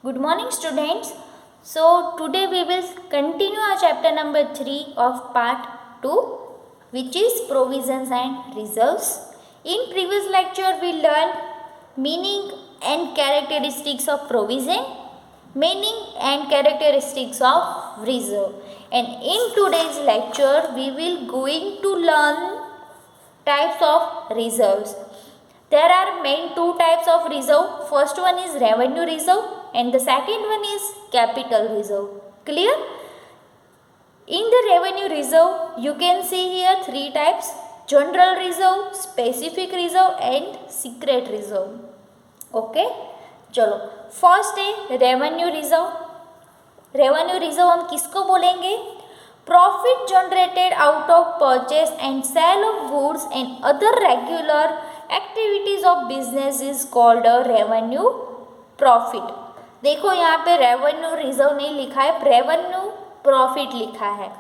Good morning, students. So, today we will continue our chapter number 3 of part 2, which is provisions and reserves. In previous lecture, we learned meaning and characteristics of provision, meaning and characteristics of reserve. And in today's lecture, we will going to learn types of reserves. There are main two types of reserve. First one is revenue reserve and the second one is capital reserve. Clear? In the revenue reserve, you can see here three types: general reserve, specific reserve and secret reserve. Okay? चलो, first है revenue reserve. Revenue reserve हम किसको बोलेंगे? Profit generated out of purchase and sale of goods and other regular activities of business is called a revenue profit. देखो यहाँ पे revenue reserve नहीं लिखा है, रेवेन्यू प्रॉफिट लिखा है.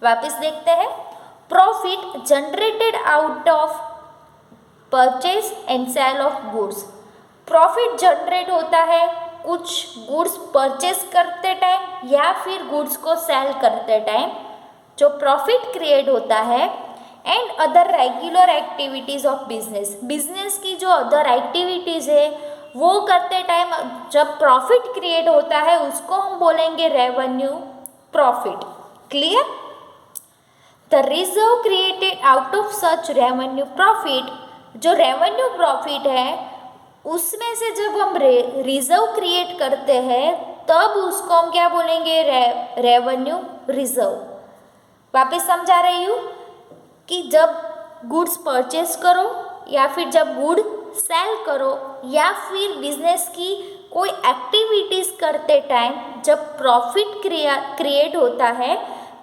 वापस देखते हैं. Profit generated out of purchase and sale of goods. Profit generate होता है कुछ गुड्स परचेस करते टाइम या फिर गुड्स को सेल करते टाइम जो प्रॉफिट क्रिएट होता है. And other regular activities of business. Business की जो अदर एक्टिविटीज़ है वो करते टाइम जब प्रॉफिट क्रिएट होता है उसको हम बोलेंगे revenue profit. Clear? The reserve created out of such revenue profit. जो रेवेन्यू प्रॉफिट है उसमें से जब हम रिजर्व क्रिएट करते हैं तब उसको हम क्या बोलेंगे? Revenue reserve. वापस समझा रही हूँ कि जब गुड्स परचेस करो या फिर जब गुड सेल करो या फिर बिजनेस की कोई एक्टिविटीज़ करते टाइम जब प्रॉफिट क्रिएट होता है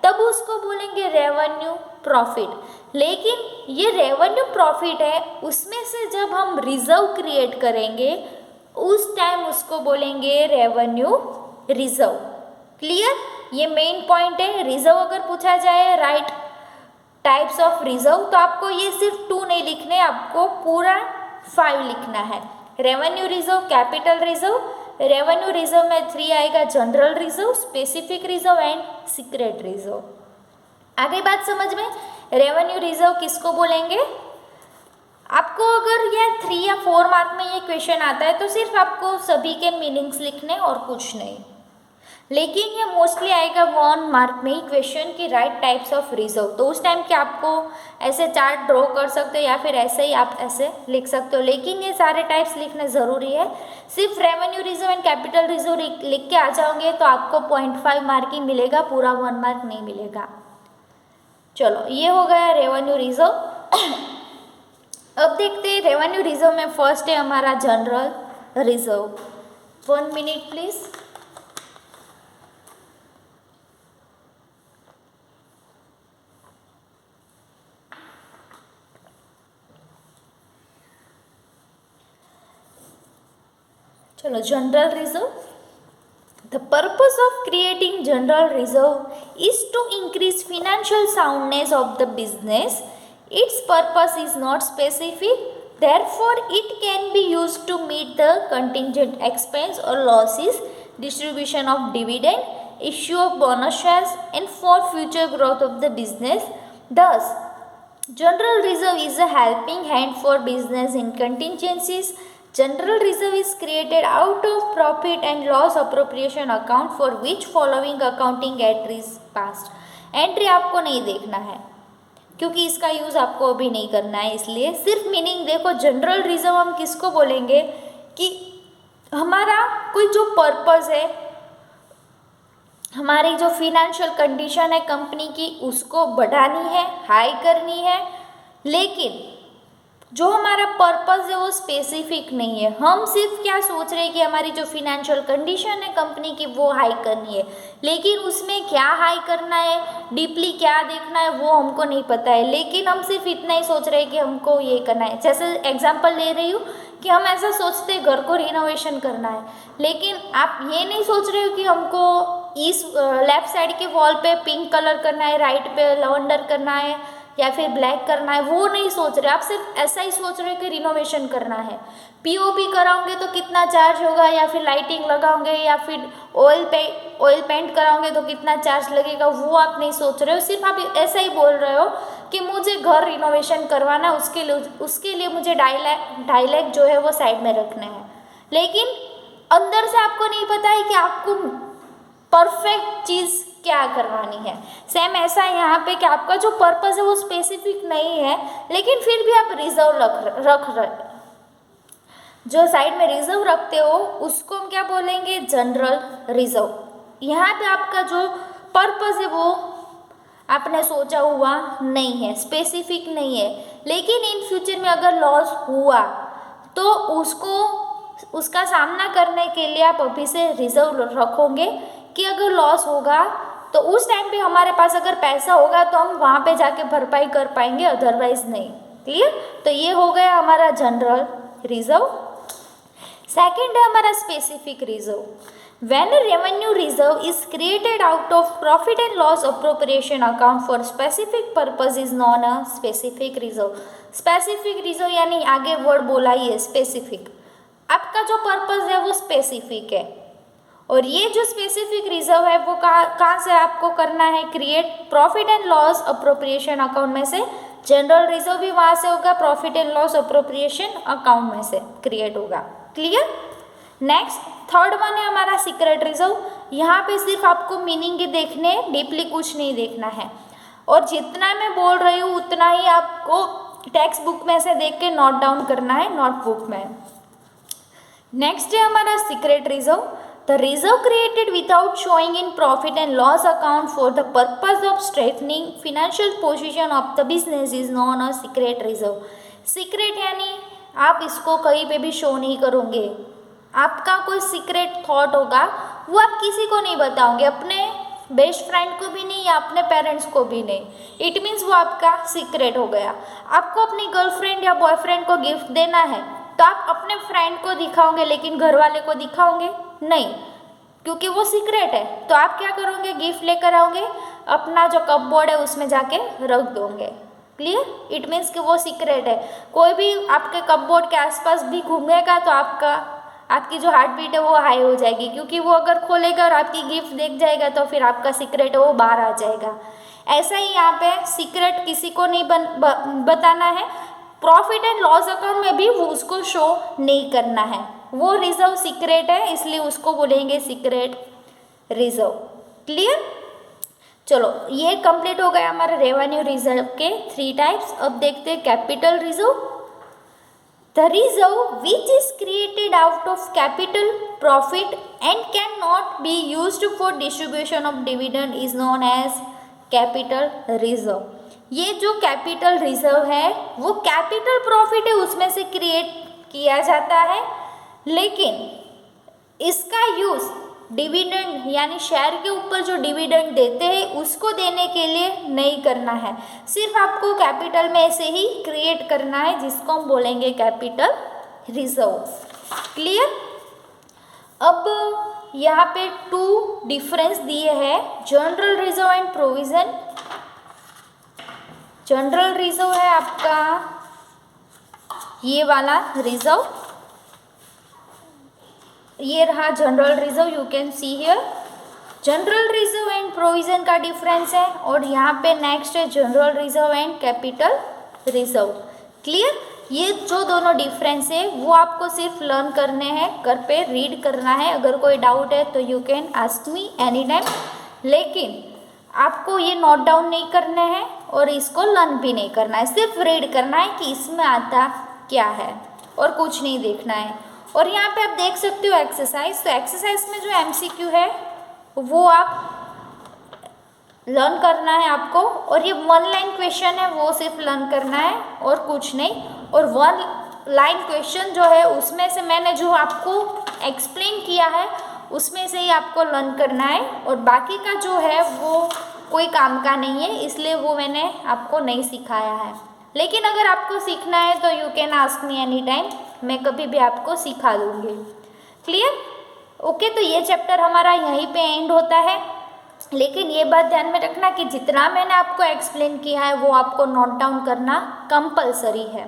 तब उसको बोलेंगे रेवेन्यू प्रॉफिट. लेकिन ये रेवेन्यू प्रॉफिट है उसमें से जब हम रिजर्व क्रिएट करेंगे उस टाइम उसको बोलेंगे रेवेन्यू रिजर्व. क्लियर? ये मेन पॉइंट है. रिजर्व अगर पूछा जाए राइट टाइप्स ऑफ रिजर्व तो आपको ये सिर्फ 2 नहीं लिखने, आपको पूरा 5 लिखना है. Revenue reserve, capital reserve. Revenue reserve में 3 आएगा: general reserve, specific reserve and secret reserve. आगे बात समझ में? रेवेन्यू रिजर्व किसको बोलेंगे? आपको अगर ये 3 या 4 मार्क में ये क्वेश्चन आता है तो सिर्फ आपको सभी के मीनिंग्स लिखने और कुछ नहीं. लेकिन ये मोस्टली आएगा 1 मार्क में ही क्वेश्चन की राइट टाइप्स ऑफ रिजर्व. तो उस टाइम क्या आपको ऐसे चार्ट ड्रॉ कर सकते हो या फिर ऐसे ही आप ऐसे लिख सकते हो. लेकिन ये सारे टाइप्स लिखने ज़रूरी है. सिर्फ revenue reserve and capital reserve लिख के आ जाओगे तो आपको 0.5 मार्क ही मिलेगा, पूरा 1 मार्क नहीं मिलेगा. चलो, ये हो गया रेवेन्यू रिजर्व. अब देखते हैं रेवेन्यू रिजर्व में फर्स्ट है हमारा जनरल रिजर्व. 1 minute please. चलो, general reserve. The purpose of creating general reserve is to increase financial soundness of the business. Its purpose is not specific, therefore it can be used to meet the contingent expense or losses, distribution of dividend, issue of bonus shares and for future growth of the business. Thus, general reserve is a helping hand for business in contingencies. General reserve is created out of profit and loss appropriation account for which following accounting entries passed. Entry आपको नहीं देखना है क्योंकि इसका use आपको अभी नहीं करना है, इसलिए सिर्फ मीनिंग देखो. जनरल रिजर्व हम किसको बोलेंगे कि हमारा कोई जो पर्पज़ है, हमारी जो फिनेंशियल कंडीशन है कंपनी की उसको बढ़ानी है, हाई करनी है. लेकिन जो हमारा पर्पस है वो स्पेसिफिक नहीं है. हम सिर्फ क्या सोच रहे हैं कि हमारी जो फिनेंशियल कंडीशन है कंपनी की वो हाई करनी है, लेकिन उसमें क्या हाई करना है, डीपली क्या देखना है वो हमको नहीं पता है. लेकिन हम सिर्फ इतना ही सोच रहे हैं कि हमको ये करना है. जैसे एग्जांपल ले रही हूँ कि हम ऐसा सोचते हैं घर को रिनोवेशन करना है, लेकिन आप ये नहीं सोच रहे हो कि हमको इस लेफ्ट साइड के वॉल पे पिंक कलर करना है, राइट पे लवेंडर करना है या फिर ब्लैक करना है, वो नहीं सोच रहे। आप सिर्फ ऐसा ही सोच रहे हो कि रिनोवेशन करना है। पीओपी कराओगे तो कितना चार्ज होगा, या फिर लाइटिंग लगाओगे, या फिर ऑयल पेंट कराओगे तो कितना चार्ज लगेगा, वो आप नहीं सोच रहे हो। सिर्फ आप ऐसा ही बोल रहे हो कि मुझे घर रिनोवेशन करवाना है, उसके लिए मुझे 2.5 लाख जो है वो साइड में रखने हैं। लेकिन अंदर से आपको नहीं पता है कि आपको परफेक्ट चीज़ क्या करवानी है। सेम ऐसा है यहाँ पे कि आपका जो पर्पस है वो स्पेसिफिक नहीं है, लेकिन फिर भी आप रिजर्व रख रहे, जो साइड में रिजर्व रखते हो उसको हम क्या बोलेंगे, जनरल रिजर्व। यहाँ पे आपका जो पर्पस है वो आपने सोचा हुआ नहीं है, स्पेसिफिक नहीं है, लेकिन इन फ्यूचर में अगर लॉस हुआ तो उसका सामना करने के लिए आप अभी से रिजर्व रखोगे कि अगर लॉस होगा तो उस टाइम पे हमारे पास अगर पैसा होगा तो हम वहाँ पे जाके भरपाई कर पाएंगे, अदरवाइज नहीं। क्लियर? तो ये हो गया हमारा जनरल रिजर्व। सेकेंड है हमारा specific reserve. When a revenue reserve is created out of profit and loss appropriation account for specific purpose is known as specific reserve. Specific reserve यानी आगे वर्ड बोला ही है स्पेसिफिक। आपका जो पर्पस है वो स्पेसिफिक है, और ये जो स्पेसिफिक रिजर्व है वो कहाँ से आपको करना है, create profit and loss appropriation account में से। जनरल रिजर्व भी वहाँ से होगा, profit and loss appropriation account में से क्रिएट होगा। क्लियर? नेक्स्ट थर्ड वन है हमारा सीक्रेट रिजर्व। यहाँ पे सिर्फ आपको मीनिंग ही देखने, डीपली कुछ नहीं देखना है, और जितना मैं बोल रही हूँ उतना ही आपको टेक्स्ट बुक में से देख के नोट डाउन करना है, नोटबुक में। नेक्स्ट है हमारा secret reserve. The reserve created without showing in profit and loss account for the purpose of strengthening financial position of the business is known a secret reserve. Secret यानी आप इसको कहीं पे भी शो नहीं करोगे, आपका कोई सीक्रेट थॉट होगा वो आप किसी को नहीं बताओगे, अपने बेस्ट फ्रेंड को भी नहीं या अपने पेरेंट्स को भी नहीं। इट मीन्स वो आपका सीक्रेट हो गया। आपको अपनी गर्लफ्रेंड या बॉयफ्रेंड को गिफ्ट देना है तो आप अपने फ्रेंड को दिखाओगे, लेकिन घर वाले को दिखाओगे नहीं, क्योंकि वो सीक्रेट है। तो आप क्या करोगे, गिफ्ट लेकर आओगे, अपना जो कपबोर्ड है उसमें जाके रख दोगे। क्लियर? इट मीन्स कि वो सीक्रेट है। कोई भी आपके कपबोर्ड के आसपास भी घूमेगा तो आपकी जो हार्ट बीट है वो हाई हो जाएगी, क्योंकि वो अगर खोलेगा और आपकी गिफ्ट देख जाएगा तो फिर आपका सीक्रेट है वो बाहर आ जाएगा। ऐसा ही यहाँ पे सीक्रेट किसी को नहीं बताना है। प्रॉफिट एंड लॉस अकाउंट में भी वो उसको शो नहीं करना है, वो रिजर्व सीक्रेट है, इसलिए उसको बोलेंगे सीक्रेट रिजर्व। क्लियर? चलो ये कंप्लीट हो गया हमारे रेवेन्यू रिजर्व के 3 टाइप्स। अब देखते हैं capital reserve. The reserve which is created out of capital, profit and cannot be used for distribution of dividend is known as capital reserve. ये जो कैपिटल रिजर्व है वो कैपिटल प्रॉफिट है उसमें से क्रिएट किया जाता है, लेकिन इसका यूज़ डिविडेंड यानी शेयर के ऊपर जो डिविडेंड देते हैं उसको देने के लिए नहीं करना है। सिर्फ आपको कैपिटल में से ही क्रिएट करना है, जिसको हम बोलेंगे कैपिटल रिजर्व। क्लियर? अब यहाँ पे 2 डिफरेंस दिए हैं, general reserve and provision. General reserve है आपका ये वाला रिजर्व, ये रहा general reserve, you can see here. General reserve and provision का डिफरेंस है, और यहाँ पे नेक्स्ट है general reserve and capital reserve. Clear? ये जो दोनों डिफरेंस है वो आपको सिर्फ लर्न करने हैं, घर पे रीड करना है। अगर कोई डाउट है तो you can ask me any time, लेकिन आपको ये नोट डाउन नहीं करना है और इसको लर्न भी नहीं करना है, सिर्फ रीड करना है कि इसमें आता क्या है, और कुछ नहीं देखना है। और यहाँ पे आप देख सकते हो एक्सरसाइज, तो एक्सरसाइज में जो एमसीक्यू है वो आप लर्न करना है आपको, और ये 1 लाइन क्वेश्चन है वो सिर्फ लर्न करना है और कुछ नहीं। और 1 लाइन क्वेश्चन जो है उसमें से मैंने जो आपको एक्सप्लेन किया है उसमें से ही आपको लर्न करना है, और बाकी का जो है वो कोई काम का नहीं है, इसलिए वो मैंने आपको नहीं सिखाया है। लेकिन अगर आपको सीखना है तो you can ask me any time, मैं कभी भी आपको सिखा दूँगी। क्लियर? ओके, तो ये चैप्टर हमारा यहीं पे एंड होता है। लेकिन ये बात ध्यान में रखना कि जितना मैंने आपको एक्सप्लेन किया है वो आपको नोट डाउन करना कंपलसरी है।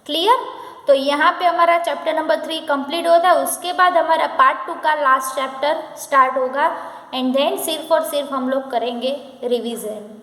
क्लियर? तो यहाँ पे हमारा चैप्टर नंबर 3 कंप्लीट होता है। उसके बाद हमारा पार्ट 2 का लास्ट चैप्टर स्टार्ट होगा एंड देन सिर्फ और सिर्फ हम लोग करेंगे रिवीजन।